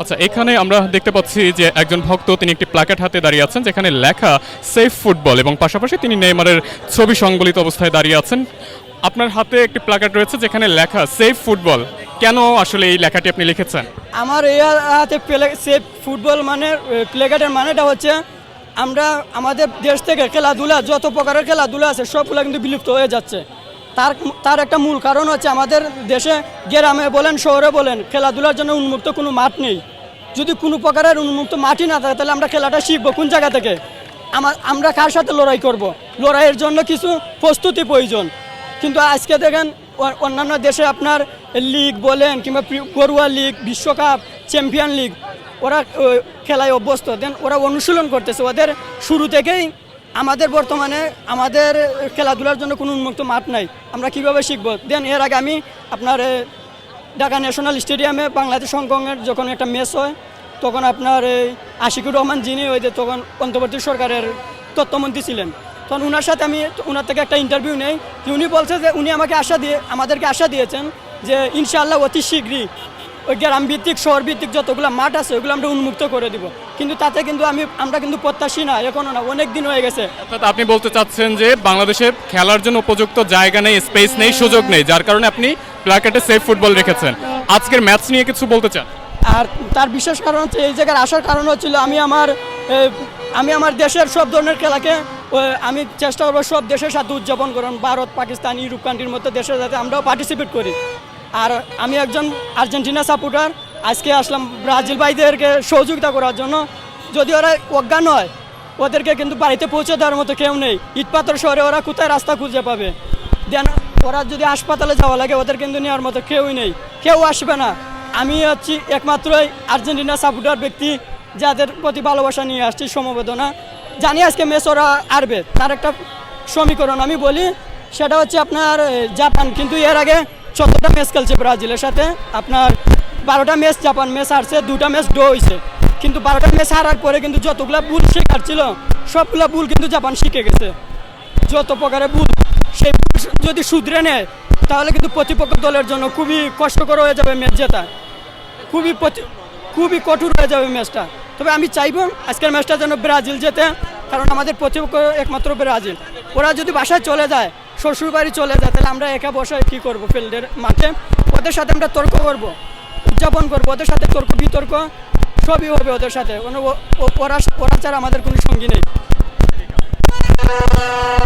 আচ্ছা, এখানে আমরা দেখতে পাচ্ছি যে একজন ভক্ত তিনি একটি প্ল্যাকার্ড হাতে দাঁড়িয়ে আছেন যেখানে লেখা সেফ ফুটবল এবং পাশাপাশি তিনি নেইমারের ছবি সংবলিত অবস্থায় দাঁড়িয়ে আছেন। আপনার হাতে একটি প্ল্যাকার্ড রয়েছে যেখানে লেখা সেফ ফুটবল। কেন আসলে এই লেখাটি আপনি লিখেছেন? আমার এই হাতে সেফ ফুটবল মানে প্লেকার্ডের মানেটা হচ্ছে আমরা আমাদের দেশ থেকে খেলাধুলা যত প্রকারের খেলাধুলা আছে সবগুলো কিন্তু বিলুপ্ত হয়ে যাচ্ছে। তার একটা মূল কারণ হচ্ছে আমাদের দেশে গ্রামে বলেন শহরে বলেন খেলাধুলার জন্য উন্মুক্ত কোনো মাঠ নেই। যদি কোনো প্রকারের উন্মুক্ত মাঠই না থাকে তাহলে আমরা খেলাটা শিখবো কোন জায়গা থেকে? আমরা কার সাথে লড়াই করব? লড়াইয়ের জন্য কিছু প্রস্তুতি প্রয়োজন। কিন্তু আজকে দেখেন অন্যান্য দেশে আপনার লিগ বলেন কিংবা ঘরোয়া লিগ, বিশ্বকাপ, চ্যাম্পিয়ন লিগ, ওরা খেলায় অভ্যস্ত। দেন ওরা অনুশীলন করতেছে ওদের শুরু থেকেই। আমাদের বর্তমানে আমাদের খেলাধুলার জন্য কোনো উন্মুক্ত মাঠ নাই, আমরা কিভাবে শিখবো? দেন এর আগে আমি আপনার ঢাকা ন্যাশনাল স্টেডিয়ামে বাংলাদেশ হংকংয়ের যখন একটা ম্যাচ হয় তখন আপনার আশিকুর রহমান যিনি ওই যে তখন অন্তর্বর্তী সরকারের তথ্যমন্ত্রী ছিলেন, তখন ওনার সাথে আমি ওনার থেকে একটা ইন্টারভিউ নেই। উনি বলছে যে উনি আমাদেরকে আশা দিয়েছেন যে ইনশাআল্লাহ অতি শীঘ্রই ওই গ্রাম ভিত্তিক শহর ভিত্তিক যতগুলো মাঠ আছে ওইগুলো আমরা উন্মুক্ত করে দিব। কিন্তু তাতে কিন্তু আমরা কিন্তু প্রত্যাশী না, এখনও না, অনেক দিন হয়ে গেছে। অর্থাৎ আপনি বলতে চাচ্ছেন যে বাংলাদেশে খেলার জন্য উপযুক্ত জায়গা নেই, স্পেস নেই, সুযোগ নেই, যার কারণে আপনি প্ল্যাকার্ডে সেফ ফুটবল রেখেছেন। আজকের ম্যাচ নিয়ে কিছু বলতে চান? আর তার বিশেষ কারণ হচ্ছে এই জায়গায় আসার কারণ হচ্ছিল আমি আমার দেশের সব ধরনের খেলাকে আমি চেষ্টা করবো সব দেশের সাথে উদযাপন করুন, ভারত, পাকিস্তান, ইউরোপ কান্ট্রির মতো দেশের সাথে আমরাও পার্টিসিপেট করি। আর আমি একজন আর্জেন্টিনা সাপোর্টার, আজকে আসলাম ব্রাজিল ভাইদেরকে সহযোগিতা করার জন্য। যদি ওরা অজ্ঞান হয় ওদেরকে কিন্তু বাড়িতে পৌঁছে দেওয়ার মতো কেউ নেই। ইটপাথর শহরে ওরা কোথায় রাস্তা খুঁজে পাবে? দেন ওরা যদি হাসপাতালে যাওয়া লাগে ওদের কিন্তু নেওয়ার মতো কেউই নেই, কেউ আসবে না। আমি হচ্ছি একমাত্রই আর্জেন্টিনা সাপোর্টার ব্যক্তি যাদের প্রতি ভালোবাসা নিয়ে আসছি, সমবেদনা জানি আজকে ম্যাচ ওরা হারবে। তার একটা সমীকরণ আমি বলি, সেটা হচ্ছে আপনার জাপান কিন্তু এর আগে 14টা ম্যাচ খেলছে ব্রাজিলের সাথে, আপনার 12টা ম্যাচ জাপান ম্যাচ হারছে, 2টা ম্যাচ ড্র হয়েছে। কিন্তু 12টা ম্যাচ হারার পরে কিন্তু যতগুলো ভুল শেখার ছিল সবগুলো ভুল কিন্তু জাপান শিখে গেছে। যত প্রকারের ভুল সেই যদি শুধরে নেয় তাহলে কিন্তু প্রতিপক্ষ দলের জন্য খুবই কষ্টকর হয়ে যাবে ম্যাচ জেতা, খুবই কঠোর হয়ে যাবে ম্যাচটা। তবে আমি চাইবো আজকের ম্যাচটা যেন ব্রাজিল জেতে, কারণ আমাদের প্রতিপক্ষ একমাত্র ব্রাজিল। ওরা যদি বাসায় চলে যায়, শ্বশুরবাড়ি চলে যায়, তাহলে আমরা একা বসায় কী করবো? ফিল্ডের মাঠে ওদের সাথে আমরা তর্ক করবো, উদযাপন করবো, ওদের সাথে তর্ক বিতর্ক সবই হবে ওদের সাথে। ওরা ছাড়া আমাদের কোনো সঙ্গী নেই।